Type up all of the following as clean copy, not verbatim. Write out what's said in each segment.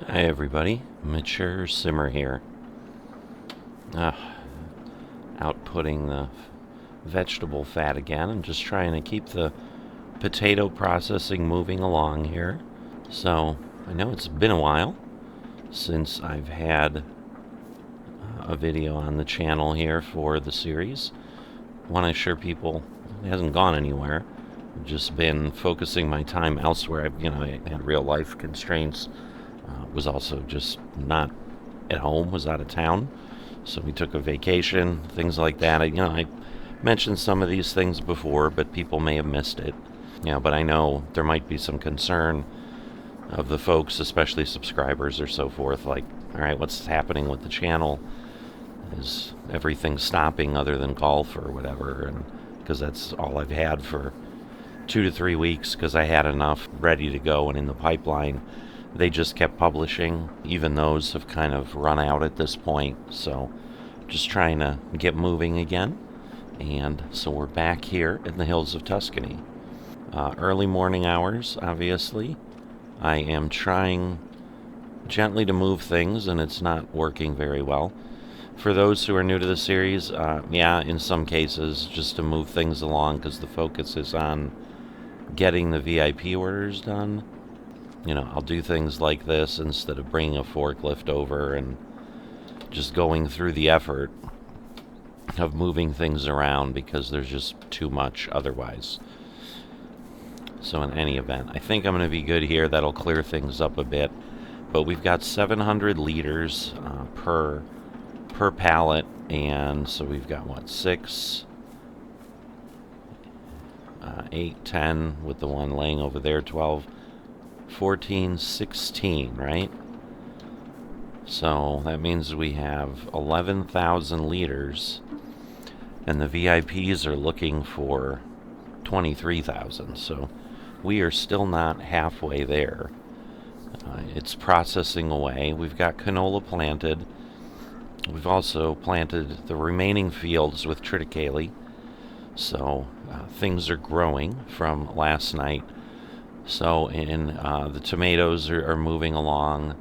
Hi everybody, Mature Simmer here. Outputting the vegetable fat again. I'm just trying to keep the potato processing moving along here. So, I know it's been a while since I've had a video on the channel here for the series. I want to assure people it hasn't gone anywhere. I've just been focusing my time elsewhere. I had real life constraints. Was also just not at home, was out of town. So we took a vacation, things like that. I mentioned some of these things before, but people may have missed it. But I know there might be some concern of the folks, especially subscribers or so forth, like, all right, what's happening with the channel? Is everything stopping other than golf or whatever? And because that's all I've had for 2 to 3 weeks, because I had enough ready to go and in the pipeline. They just kept publishing. Even those have kind of run out at this point. So just trying to get moving again. And so we're back here in the hills of Tuscany. Early morning hours, obviously. I am trying gently to move things, and it's not working very well. For those who are new to the series, in some cases, just to move things along, because the focus is on getting the VIP orders done. I'll do things like this instead of bringing a forklift over and just going through the effort of moving things around, because there's just too much otherwise. So in any event, I think I'm going to be good here. That'll clear things up a bit. But we've got 700 liters per pallet, and so we've got 6, 8, 10 with the one laying over there, 12, 14, 16, right? So that means we have 11,000 liters, and the VIPs are looking for 23,000. So we are still not halfway there. It's processing away. We've got canola planted. We've also planted the remaining fields with triticale. So things are growing from last night. So the tomatoes are moving along,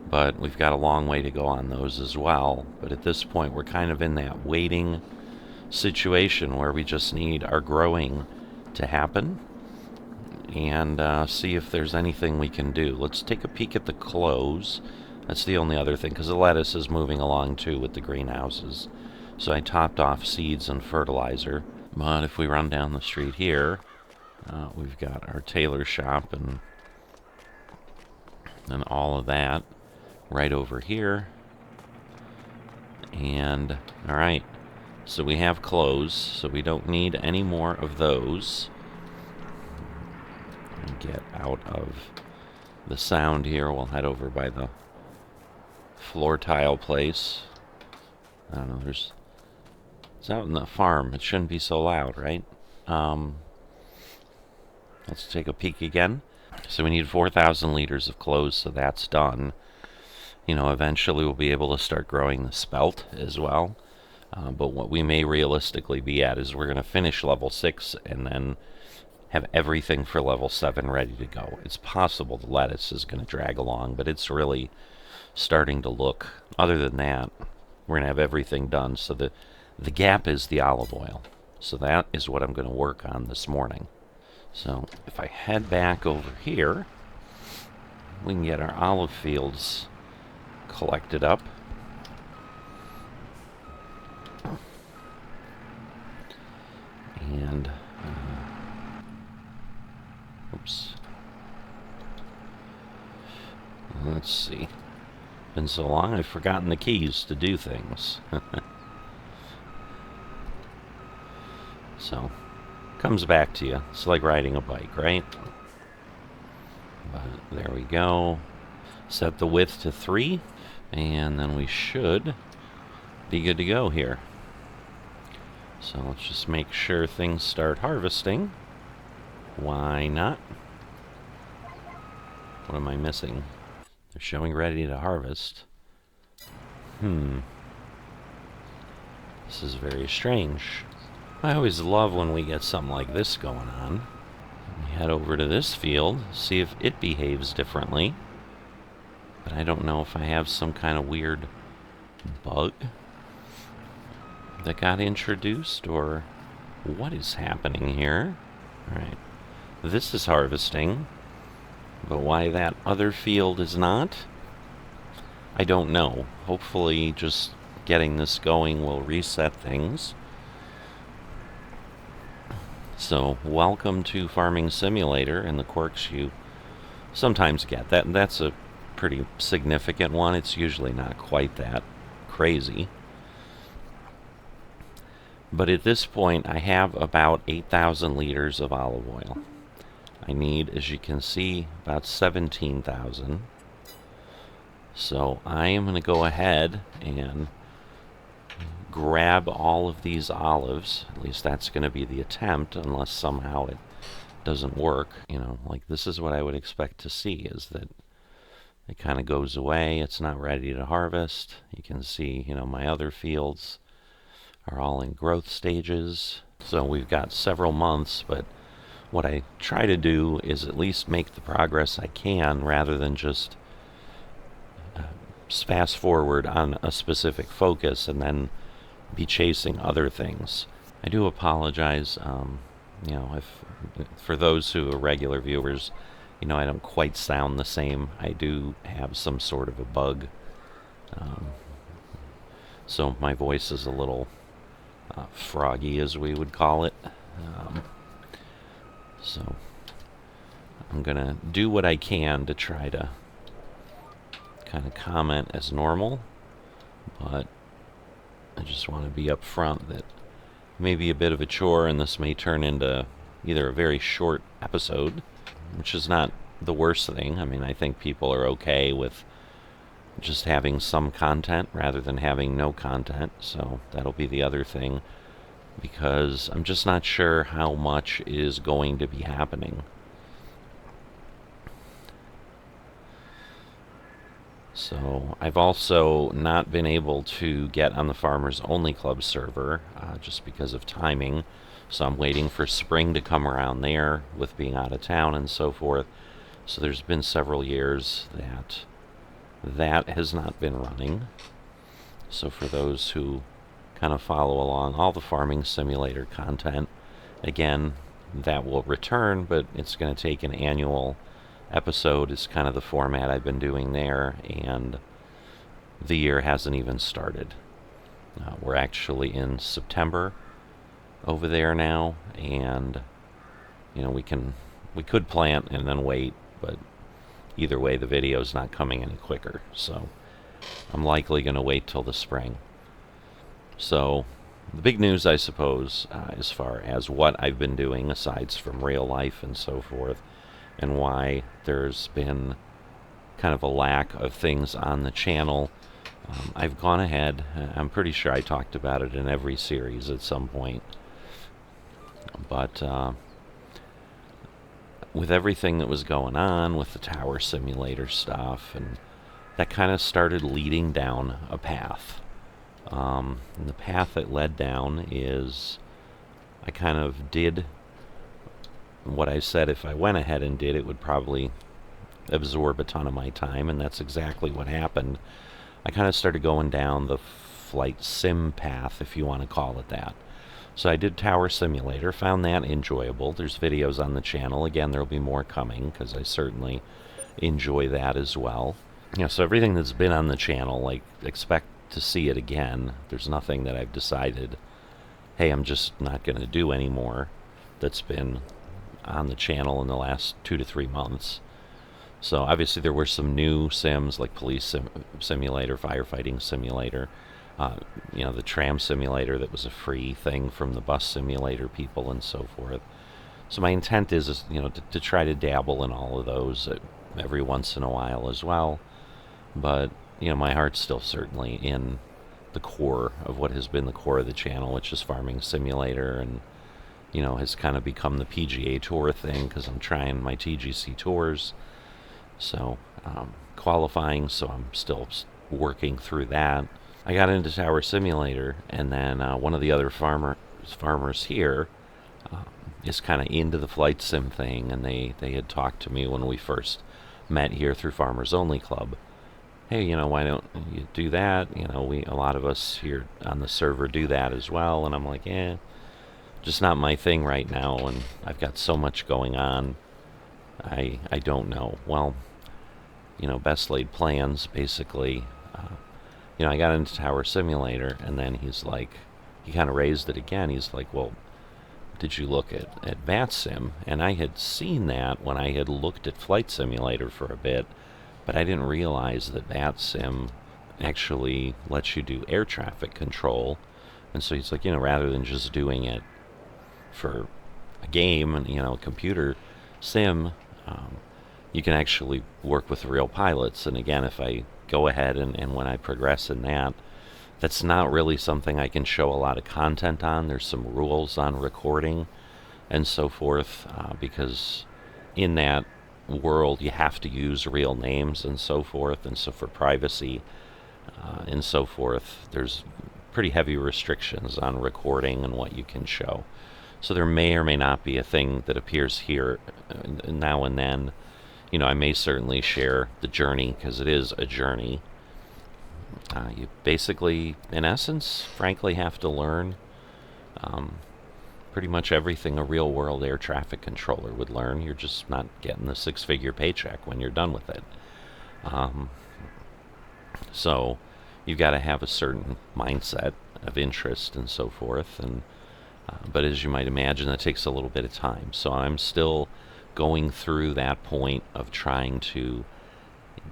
but we've got a long way to go on those as well. But at this point, we're kind of in that waiting situation where we just need our growing to happen and see if there's anything we can do. Let's take a peek at the cloves. That's the only other thing, because the lettuce is moving along too with the greenhouses. So I topped off seeds and fertilizer. But if we run down the street here, we've got our tailor shop and all of that right over here. And all right, so we have clothes, so we don't need any more of those. Get out of the sound here. We'll head over by the floor tile place. I don't know, it's out in the farm. It shouldn't be so loud, right? Let's take a peek again. So we need 4,000 liters of clothes, so that's done. Eventually we'll be able to start growing the spelt as well. But what we may realistically be at is we're going to finish level 6 and then have everything for level 7 ready to go. It's possible the lettuce is going to drag along, but it's really starting to look, other than that, we're going to have everything done. So the gap is the olive oil. So that is what I'm going to work on this morning. So if I head back over here, we can get our olive fields collected up. And, oops. Let's see. Been so long, I've forgotten the keys to do things. So, comes back to you. It's like riding a bike, right? But there we go. Set the width to 3, and then we should be good to go here. So let's just make sure things start harvesting. Why not? What am I missing? They're showing ready to harvest. This is very strange. I always love when we get something like this going on. We head over to this field, see if it behaves differently. But I don't know if I have some kind of weird bug that got introduced or what is happening here. Alright, this is harvesting, but why that other field is not, I don't know. Hopefully just getting this going will reset things. So welcome to Farming Simulator and the quirks you sometimes get. That's a pretty significant one. It's usually not quite that crazy. But at this point, I have about 8,000 liters of olive oil. I need, as you can see, about 17,000. So I am going to go ahead and grab all of these olives. At least that's going to be the attempt, unless somehow it doesn't work. You know, like this is what I would expect to see, is that it kind of goes away. It's not ready to harvest. You can see, you know, my other fields are all in growth stages. So we've got several months, but what I try to do is at least make the progress I can rather than just fast forward on a specific focus and then be chasing other things. I do apologize, you know, if for those who are regular viewers, you know, I don't quite sound the same. I do have some sort of a bug, so my voice is a little froggy, as we would call it. So I'm gonna do what I can to try to kind of comment as normal, but I just want to be upfront that may be a bit of a chore, and this may turn into either a very short episode, which is not the worst thing. I mean, I think people are okay with just having some content rather than having no content, so that'll be the other thing, because I'm just not sure how much is going to be happening. So I've also not been able to get on the Farmers Only Club server just because of timing. So I'm waiting for spring to come around there with being out of town and so forth. So there's been several years that has not been running. So for those who kind of follow along, all the Farming Simulator content, again, that will return, but it's going to take an annual episode is kind of the format I've been doing there, and the year hasn't even started. We're actually in September over there now, and you know, we could plant and then wait, but either way the video's not coming any quicker, so I'm likely going to wait till the spring. So the big news, I suppose, as far as what I've been doing aside from real life and so forth, and why there's been kind of a lack of things on the channel. I've gone ahead, I'm pretty sure I talked about it in every series at some point, but with everything that was going on with the tower simulator stuff, and that kind of started leading down a path. And the path that led down is I kind of did what I said if I went ahead and did, it would probably absorb a ton of my time, and that's exactly what happened. I kind of started going down the flight sim path, if you want to call it that. So I did Tower Simulator, found that enjoyable. There's videos on the channel. Again, there'll be more coming, because I certainly enjoy that as well. Yeah, so everything that's been on the channel, like, expect to see it again. There's nothing that I've decided, hey, I'm just not going to do anymore that's been on the channel in the last 2 to 3 months. So obviously there were some new sims like Police Simulator, Firefighting Simulator, you know, the Tram Simulator that was a free thing from the Bus Simulator people and so forth. So my intent is you know, to try to dabble in all of those every once in a while as well. But, you know, my heart's still certainly in the core of what has been the core of the channel, which is Farming Simulator, and you know, has kind of become the PGA Tour thing, because I'm trying my TGC tours, so qualifying, so I'm still working through that. I got into Tower Simulator, and then one of the other farmers here is kind of into the flight sim thing, and they had talked to me when we first met here through Farmers Only Club, hey, why don't you do that? A lot of us here on the server do that as well. And I'm like, just not my thing right now. And I've got so much going on. I don't know. Well, best laid plans, basically. I got into Tower Simulator, and then he kind of raised it again. He's like, well, did you look at VATSIM? And I had seen that when I had looked at Flight Simulator for a bit, but I didn't realize that VATSIM actually lets you do air traffic control. And so he's like, rather than just doing it for a game and, a computer sim, you can actually work with real pilots. And again, if I go ahead and when I progress in that, that's not really something I can show a lot of content on. There's some rules on recording and so forth, because in that world you have to use real names and so forth. And so for privacy and so forth, there's pretty heavy restrictions on recording and what you can show. So there may or may not be a thing that appears here now and then. I may certainly share the journey, because it is a journey. You basically, in essence, frankly, have to learn pretty much everything a real-world air traffic controller would learn. You're just not getting the six-figure paycheck when you're done with it. So you've got to have a certain mindset of interest and so forth. But as you might imagine, that takes a little bit of time. So I'm still going through that point of trying to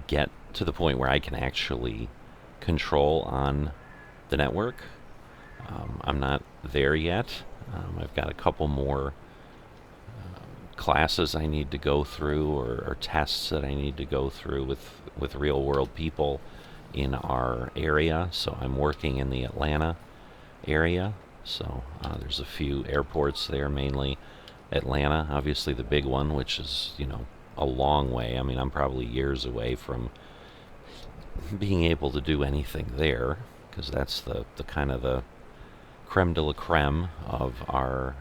get to the point where I can actually control on the network. I'm not there yet. I've got a couple more classes I need to go through, or tests that I need to go through with real world people in our area. So I'm working in the Atlanta area. So there's a few airports there, mainly Atlanta, obviously the big one, which is, a long way. I mean, I'm probably years away from being able to do anything there, because that's the kind of the creme de la creme of our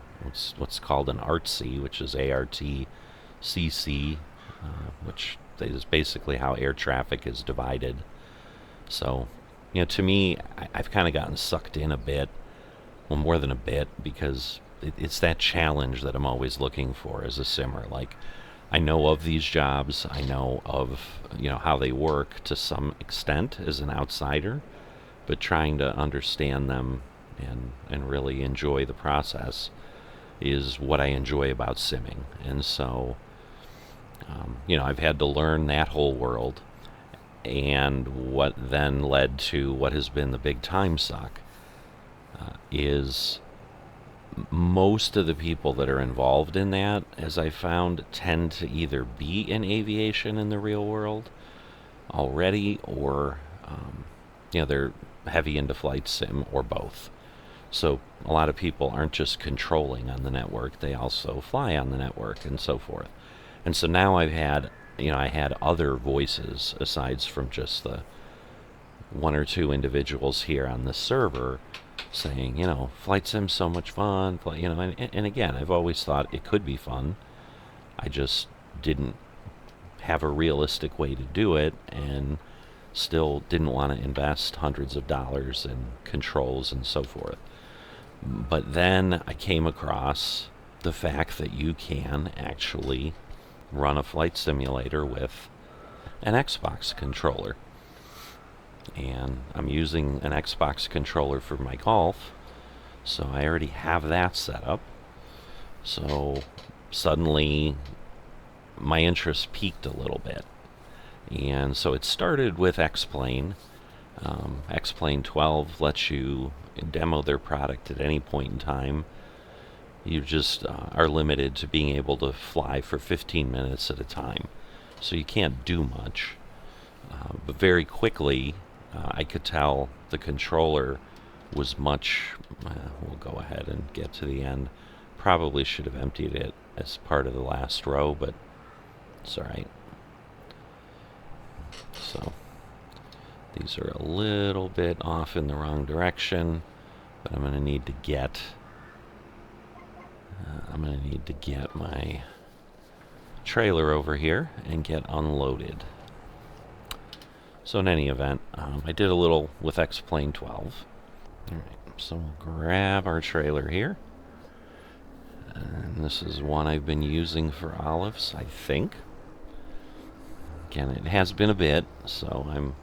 what's called an ARTC, which is ARTCC, which is basically how air traffic is divided. So, to me, I've kind of gotten sucked in a bit, well, more than a bit, because it's that challenge that I'm always looking for as a simmer. Like, I know of these jobs, I know of how they work to some extent as an outsider, but trying to understand them and really enjoy the process is what I enjoy about simming. And so, I've had to learn that whole world, and what then led to what has been the big time suck is most of the people that are involved in that, as I found, tend to either be in aviation in the real world already, or they're heavy into flight sim, or both. So a lot of people aren't just controlling on the network, they also fly on the network and so forth. And so now I had other voices aside from just the one or two individuals here on the server saying, flight sim's so much fun, and again, I've always thought it could be fun. I just didn't have a realistic way to do it, and still didn't want to invest hundreds of dollars in controls and so forth. But then I came across the fact that you can actually run a flight simulator with an Xbox controller. And I'm using an Xbox controller for my golf, so I already have that set up. So suddenly my interest peaked a little bit. And so it started with X-Plane. X-Plane 12 lets you demo their product at any point in time. You just are limited to being able to fly for 15 minutes at a time. So you can't do much. But very quickly, I could tell the controller was much... we'll go ahead and get to the end. Probably should have emptied it as part of the last row, but it's alright. So these are a little bit off in the wrong direction, but I'm going to need to get my trailer over here and get unloaded. So in any event, I did a little with X-Plane 12. All right, so we'll grab our trailer here. And this is one I've been using for olives, I think. Again, it has been a bit, so I'm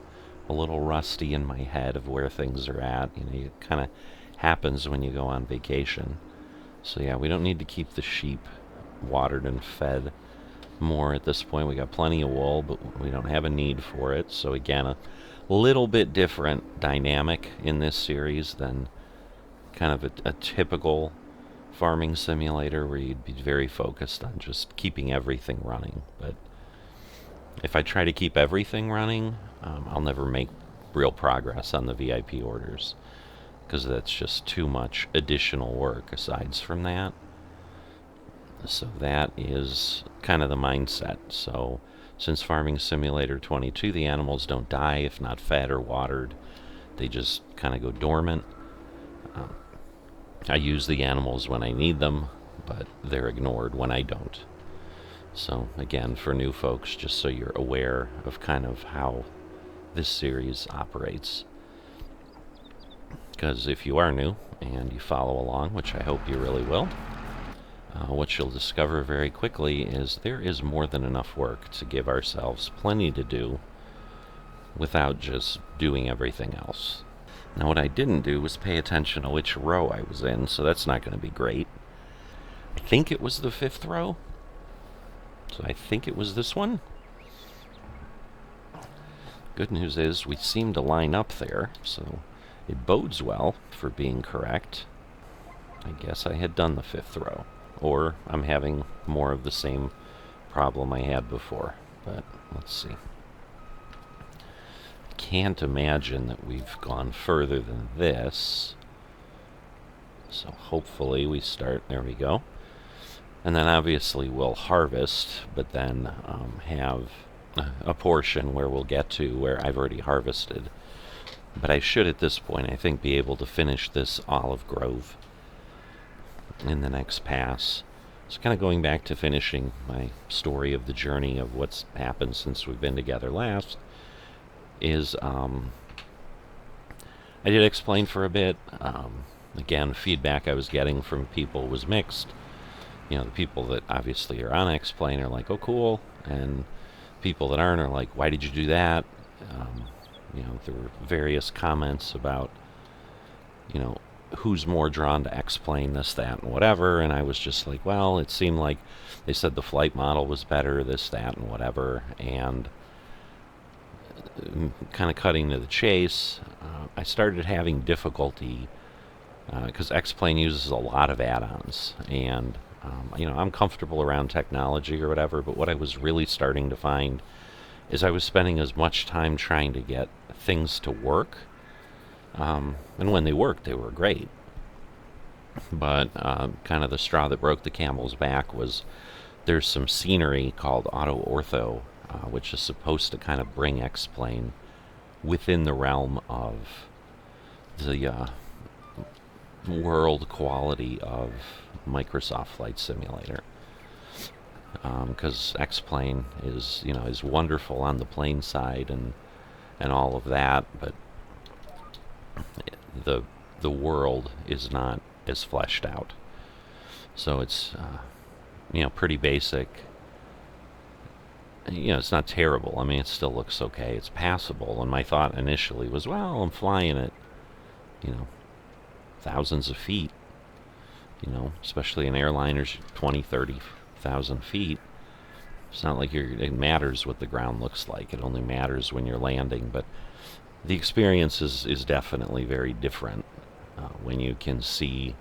a little rusty in my head of where things are at. You know, it kind of happens when you go on vacation. So yeah, we don't need to keep the sheep watered and fed more at this point. We got plenty of wool, but we don't have a need for it. So again, a little bit different dynamic in this series than kind of a typical farming simulator where you'd be very focused on just keeping everything running. But if I try to keep everything running, I'll never make real progress on the VIP orders, because that's just too much additional work aside from that. So that is kind of the mindset. So since Farming Simulator 22, the animals don't die if not fed or watered. They just kind of go dormant. I use the animals when I need them, but they're ignored when I don't. So again, for new folks, just so you're aware of kind of how this series operates. Because if you are new and you follow along, which I hope you really will, what you'll discover very quickly is there is more than enough work to give ourselves plenty to do without just doing everything else. Now, what I didn't do was pay attention to which row I was in, so that's not going to be great. I think it was the 5th row, so I think it was this one. Good news is we seem to line up there, so it bodes well for being correct. I guess I had done the 5th row, or I'm having more of the same problem I had before, but let's see. I can't imagine that we've gone further than this, so hopefully we start, there we go. And then obviously we'll harvest, but then have a portion where we'll get to where I've already harvested. But I should at this point, I think, be able to finish this olive grove in the next pass. So kind of going back to finishing my story of the journey of what's happened since we've been together last, is I did explain for a bit. Again, feedback I was getting from people was mixed. You know, the people that obviously are on X-Plane are like, oh, cool. And people that aren't are like, why did you do that? You know, there were various comments about, you know, who's more drawn to X-Plane, this, that, and whatever. And I was just like, well, it seemed like they said the flight model was better, this, that, and whatever. And kind of cutting to the chase, I started having difficulty because X-Plane uses a lot of add-ons. And you know, I'm comfortable around technology or whatever, but what I was really starting to find is I was spending as much time trying to get things to work, and when they worked, they were great. But kind of the straw that broke the camel's back was there's some scenery called auto ortho, which is supposed to kind of bring X-Plane within the realm of the world quality of Microsoft Flight Simulator, because X-Plane is, you know, is wonderful on the plane side and all of that, but the world is not as fleshed out. So it's you know, pretty basic. You know, it's not terrible. I mean, it still looks okay. It's passable. And my thought initially was, well, I'm flying at, you know, thousands of feet. You know, especially in airliners, 20, 30,000 feet. It's not like it matters what the ground looks like. It only matters when you're landing. But the experience is definitely very different when you can see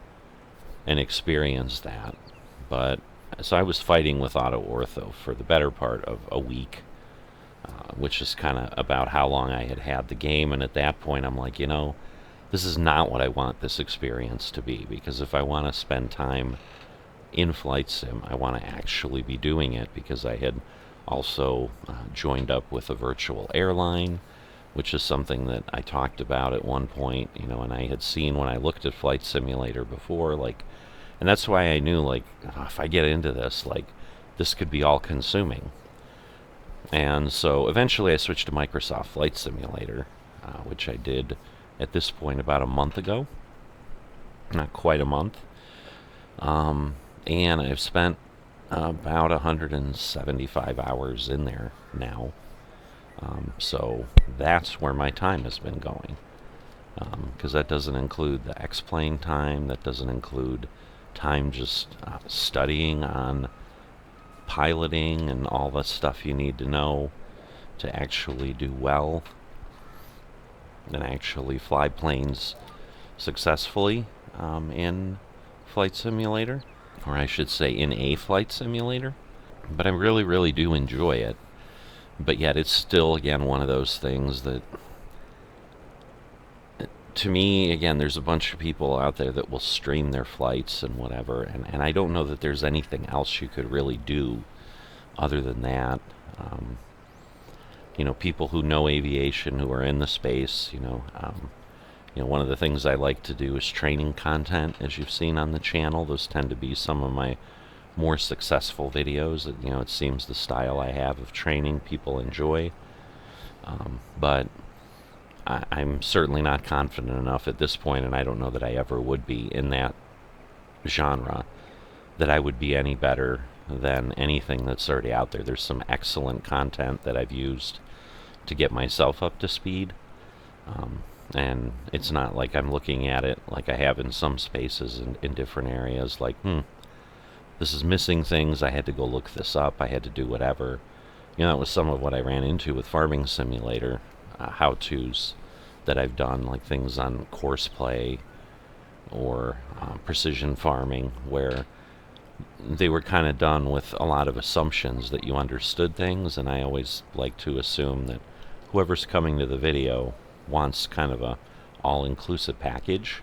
and experience that. But so I was fighting with auto ortho for the better part of a week, which is kind of about how long I had had the game. And at that point, I'm like, you know, this is not what I want this experience to be, because if I want to spend time in Flight Sim, I want to actually be doing it, because I had also joined up with a virtual airline, which is something that I talked about at one point, you know, and I had seen when I looked at Flight Simulator before, like, and that's why I knew, like, if I get into this, like, this could be all consuming. And so eventually I switched to Microsoft Flight Simulator, which I did at this point about a month ago. Not quite a month. And I've spent about 175 hours in there now. So that's where my time has been going. Because that doesn't include the X-plane time, that doesn't include time just studying on piloting and all the stuff you need to know to actually do well and actually fly planes successfully in Flight Simulator, or I should say in a Flight Simulator. But I really, really do enjoy it. But yet it's still, again, one of those things that, to me, again, there's a bunch of people out there that will stream their flights and whatever, and I don't know that there's anything else you could really do other than that. People who know aviation, who are in the space, one of the things I like to do is training content, as you've seen on the channel. Those tend to be some of my more successful videos. It seems the style I have of training people enjoy. But I'm certainly not confident enough at this point, and I don't know that I ever would be in that genre, that I would be any better than anything that's already out there. There's some excellent content that I've used to get myself up to speed. And it's not like I'm looking at it like I have in some spaces in different areas, like, this is missing things, I had to go look this up, I had to do whatever. That was some of what I ran into with Farming Simulator, how-tos that I've done, like things on course play or precision farming, where they were kind of done with a lot of assumptions that you understood things, and I always like to assume that whoever's coming to the video wants kind of a all-inclusive package,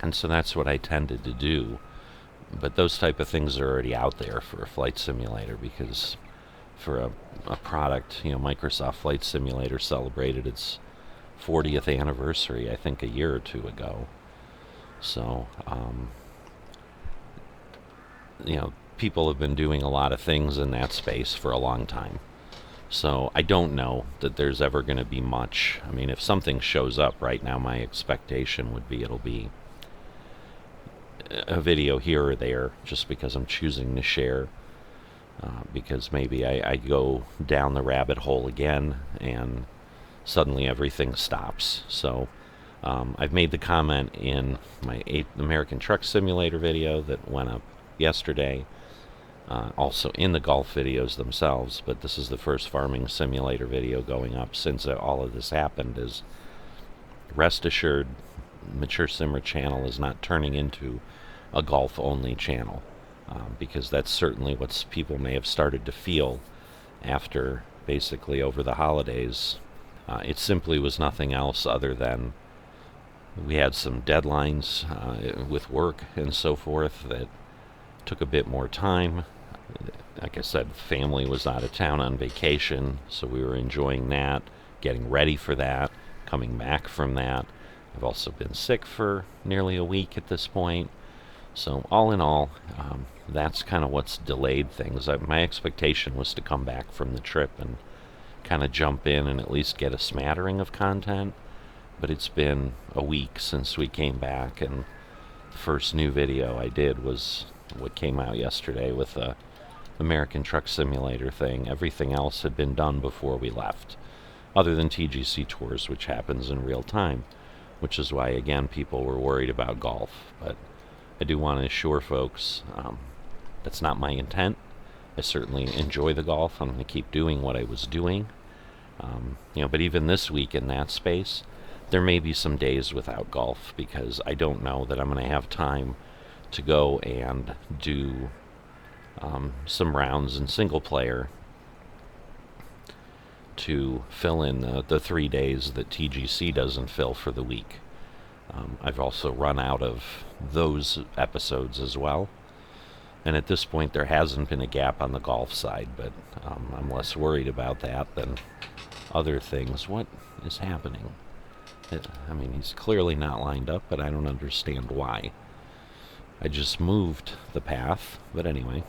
and so that's what I tended to do. But those type of things are already out there for a Flight Simulator, because for a product, Microsoft Flight Simulator celebrated its 40th anniversary, I think, a year or two ago. So, people have been doing a lot of things in that space for a long time. So I don't know that there's ever going to be much. I mean, if something shows up right now, my expectation would be it'll be a video here or there, just because I'm choosing to share, because maybe I go down the rabbit hole again and suddenly everything stops. So I've made the comment in my American Truck Simulator video that went up yesterday, also in the golf videos themselves, but this is the first Farming Simulator video going up since all of this happened. Is rest assured, Mature Simmer channel is not turning into a golf-only channel, because that's certainly what people may have started to feel after, basically, over the holidays. It simply was nothing else other than we had some deadlines with work and so forth that took a bit more time. Like I said, family was out of town on vacation, so we were enjoying that, getting ready for that, coming back from that. I've also been sick for nearly a week at this point. So all in all, that's kind of what's delayed things. My expectation was to come back from the trip and kind of jump in and at least get a smattering of content. But it's been a week since we came back, and the first new video I did was what came out yesterday with the American Truck Simulator thing. Everything else had been done before we left, other than TGC tours, which happens in real time, which is why, again, people were worried about golf. But I do want to assure folks that's not my intent. I certainly enjoy the golf. I'm going to keep doing what I was doing. But even this week in that space, there may be some days without golf, because I don't know that I'm going to have time to go and do some rounds in single player to fill in the 3 days that TGC doesn't fill for the week. I've also run out of those episodes as well, and at this point there hasn't been a gap on the golf side, but I'm less worried about that than other things. What is happening? He's clearly not lined up, but I don't understand why. I just moved the path, but anyway.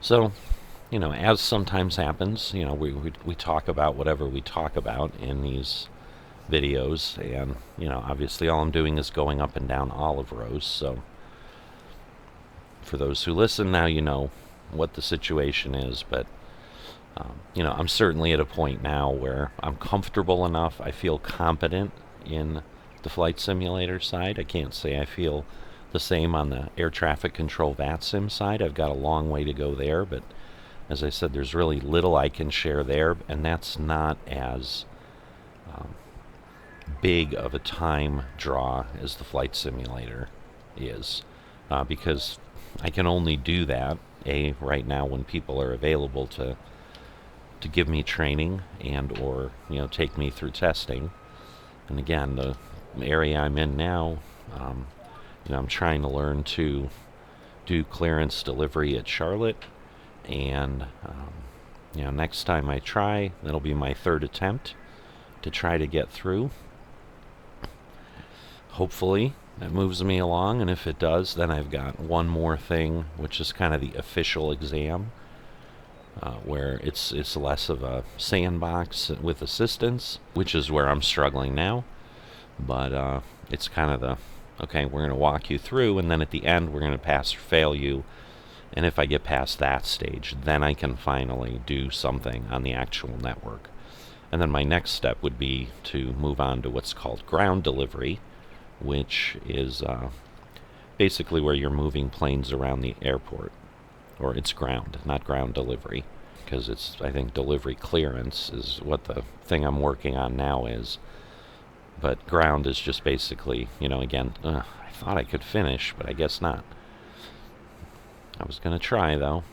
So, as sometimes happens, we talk about whatever we talk about in these videos, and obviously all I'm doing is going up and down olive rows. So for those who listen now, you know what the situation is. But I'm certainly at a point now where I'm comfortable enough. I feel competent in the flight simulator side. I can't say I feel the same on the air traffic control VATSIM side. I've got a long way to go there, but as I said, there's really little I can share there, and that's not as big of a time draw as the flight simulator is, because I can only do that right now when people are available to give me training and or take me through testing. And again, the area I'm in now, I'm trying to learn to do clearance delivery at Charlotte, and next time I try, that'll be my third attempt to try to get through. Hopefully that moves me along, and if it does, then I've got one more thing, which is kind of the official exam, where it's less of a sandbox with assistance, which is where I'm struggling now. But it's kind of okay, we're going to walk you through, and then at the end we're going to pass or fail you. And if I get past that stage, then I can finally do something on the actual network. And then my next step would be to move on to what's called ground delivery, which is basically where you're moving planes around the airport. Or it's ground, not ground delivery, because I think delivery clearance is what the thing I'm working on now is. But ground is just basically, again, I thought I could finish, but I guess not. I was going to try, though.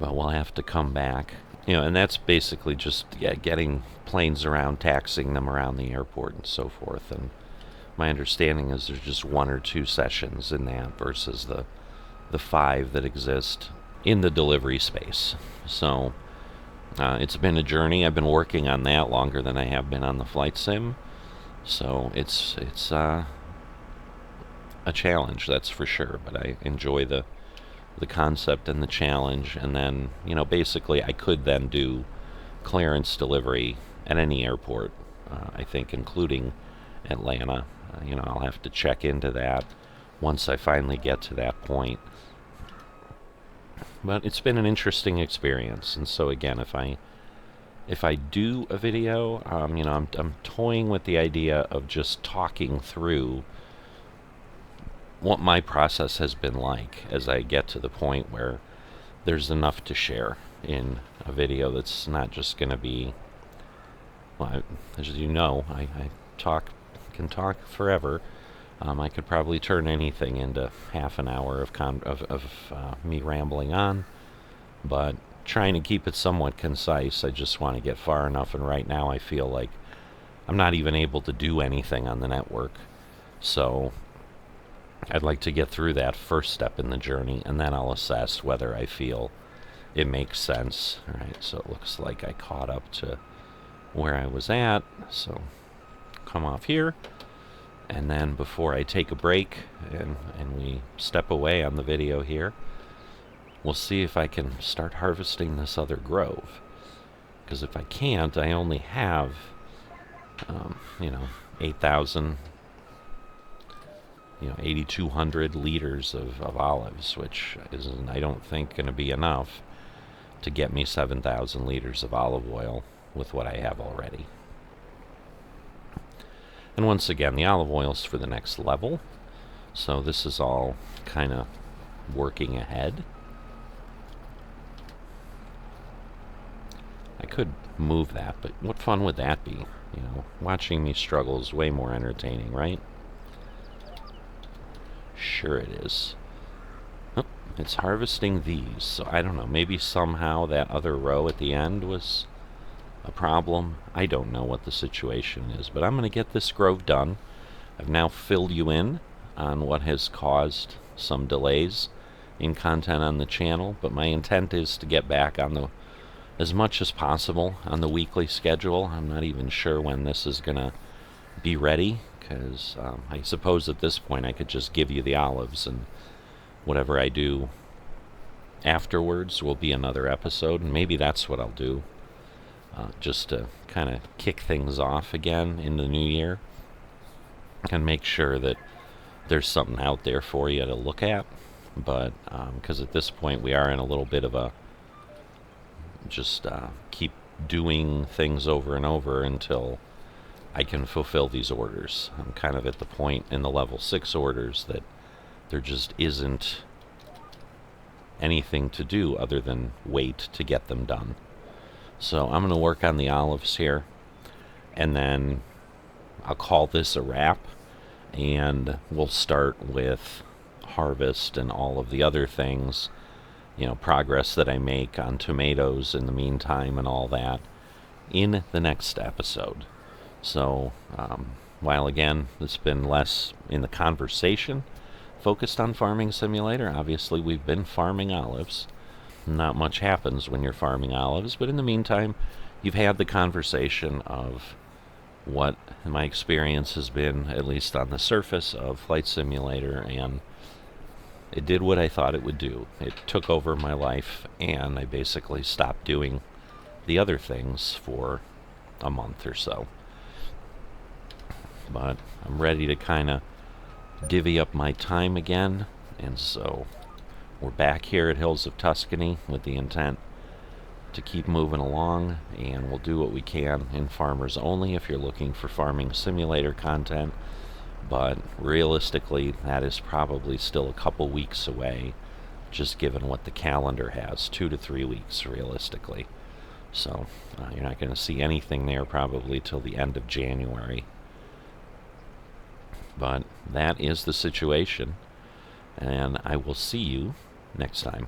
But we'll have to come back. And that's basically just getting planes around, taxiing them around the airport and so forth. And my understanding is there's just 1 or 2 sessions in that versus the 5 that exist in the delivery space. So it's been a journey. I've been working on that longer than I have been on the flight sim. So it's a challenge, that's for sure. But I enjoy the concept and the challenge. And then, basically I could then do clearance delivery at any airport, I think, including Atlanta. I'll have to check into that once I finally get to that point. But it's been an interesting experience. And so again, if I do a video, I'm toying with the idea of just talking through what my process has been like as I get to the point where there's enough to share in a video that's not just going to be, well, as you know, I can talk forever. I could probably turn anything into half an hour of me rambling on, but trying to keep it somewhat concise. I just want to get far enough, and right now I feel like I'm not even able to do anything on the network. So I'd like to get through that first step in the journey, and then I'll assess whether I feel it makes sense. All right, so it looks like I caught up to where I was at. So come off here, and then before I take a break and we step away on the video here, we'll see if I can start harvesting this other grove. Because if I can't, I only have 8,000, 8,200 liters of olives, which isn't, I don't think, going to be enough to get me 7,000 liters of olive oil with what I have already. And once again, the olive oil's for the next level, so this is all kind of working ahead. I could move that, but what fun would that be? Watching me struggle is way more entertaining, right? Sure it is. Oh, it's harvesting these, so I don't know, maybe somehow that other row at the end was a problem. I don't know what the situation is, but I'm going to get this grove done. I've now filled you in on what has caused some delays in content on the channel, but my intent is to get back on as much as possible on the weekly schedule. I'm not even sure when this is going to be ready, because I suppose at this point I could just give you the olives, and whatever I do afterwards will be another episode, and maybe that's what I'll do, just to kind of kick things off again in the new year and make sure that there's something out there for you to look at. But because at this point we are in a little bit of a just keep doing things over and over until I can fulfill these orders. I'm kind of at the point in the level 6 orders that there just isn't anything to do other than wait to get them done. So I'm going to work on the olives here, and then I'll call this a wrap, and we'll start with harvest and all of the other things, progress that I make on tomatoes in the meantime and all that in the next episode. So while again it's been less in the conversation focused on Farming Simulator, obviously we've been farming olives. Not much happens when you're farming olives, but in the meantime you've had the conversation of what my experience has been, at least on the surface, of Flight Simulator, and it did what I thought it would do. It took over my life, and I basically stopped doing the other things for a month or so. But I'm ready to kind of divvy up my time again, and so we're back here at Hills of Tuscany with the intent to keep moving along, and we'll do what we can in Farmers Only if you're looking for Farming Simulator content. But realistically, that is probably still a couple weeks away, just given what the calendar has, 2 to 3 weeks realistically. So you're not going to see anything there probably till the end of January. But that is the situation, and I will see you next time.